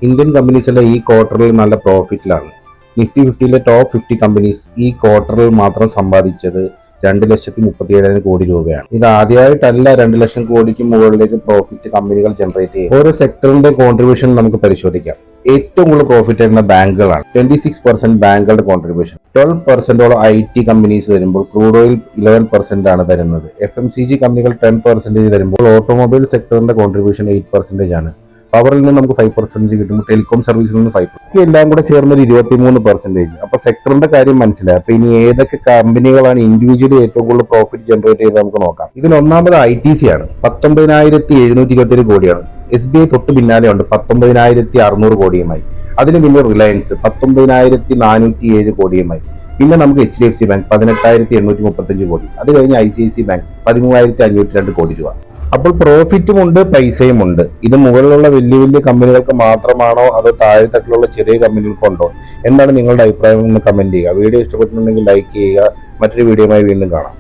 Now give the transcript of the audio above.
Indian കമ്പനീസിലെ ഈ ക്വാർട്ടറിൽ നല്ല പ്രോഫിറ്റിലാണ്. നിഫ്റ്റി 50യിലെ ടോപ്പ് 50 കമ്പനീസ് ഈ ക്വാർട്ടറിൽ മാത്രം സമ്പാദിച്ചത് 2,37,000 കോടി രൂപയാണ്. ഇത് ആദ്യമായിട്ടല്ല 2 ലക്ഷം കോടിക്ക് മുകളിലേക്ക് പ്രോഫിറ്റ് കമ്പനികൾ ജനറേറ്റ് ചെയ്യും. ഓരോ സെക്ടറിന്റെ കോൺട്രിബ്യൂഷൻ നമുക്ക് പരിശോധിക്കാം. ഏറ്റവും കൂടുതൽ പ്രോഫിറ്റ് വരുന്ന ബാങ്കുകളാണ്. 26% ബാങ്കുകളുടെ കോൺട്രിബ്യൂഷൻ. 12% IT കമ്പനീസ് തരുമ്പോൾ ക്രൂഡ് ഓയിൽ 11% ആണ് തരുന്നത്. FMCG കമ്പനികൾ 10% തരുമ്പോൾ ഓട്ടോമൊബൈൽ സെക്ടറിന്റെ കോൺട്രിബ്യൂഷൻ 8% ആണ്. പവറിൽ നിന്ന് നമുക്ക് 5% കിട്ടും, ടെലികോം സർവീസിൽ നിന്ന് 5%, എല്ലാം കൂടെ ചേർന്നൊരു 23%. അപ്പൊ സെക്ടറിന്റെ കാര്യം മനസ്സിലായി. അപ്പൊ ഇനി ഏതൊക്കെ കമ്പനികളാണ് ഇൻഡിവിജ്വലി ഏറ്റവും കൂടുതൽ പ്രോഫിറ്റ് ജനറേറ്റ് ചെയ്ത് നമുക്ക് നോക്കാം. ഇതിൽ ഒന്നാമത് ITC ആണ്. 19,727 കോടിയാണ്. SBI തൊട്ട് പിന്നാലെ ഉണ്ട് 19,600 കോടിയുമായി. അതിന് പിന്നെ റിലയൻസ് 19,407 കോടിയുമായി. പിന്നെ നമുക്ക് HDFC ബാങ്ക് 18,835 കോടി. അത് കഴിഞ്ഞ് ICICI ബാങ്ക് 13,502 കോടി രൂപ. അപ്പോൾ പ്രോഫിറ്റും ഉണ്ട്, പൈസയും ഉണ്ട്. ഇത് മുകളിലുള്ള വലിയ വലിയ കമ്പനികൾക്ക് മാത്രമാണോ അതോ താഴെത്തട്ടിലുള്ള ചെറിയ കമ്പനികൾക്കുണ്ടോ? എന്താണ് നിങ്ങളുടെ അഭിപ്രായം എന്ന് കമന്റ് ചെയ്യുക. വീഡിയോ ഇഷ്ടപ്പെട്ടിട്ടുണ്ടെങ്കിൽ ലൈക്ക് ചെയ്യുക. മറ്റൊരു വീഡിയോയുമായി വീണ്ടും കാണാം.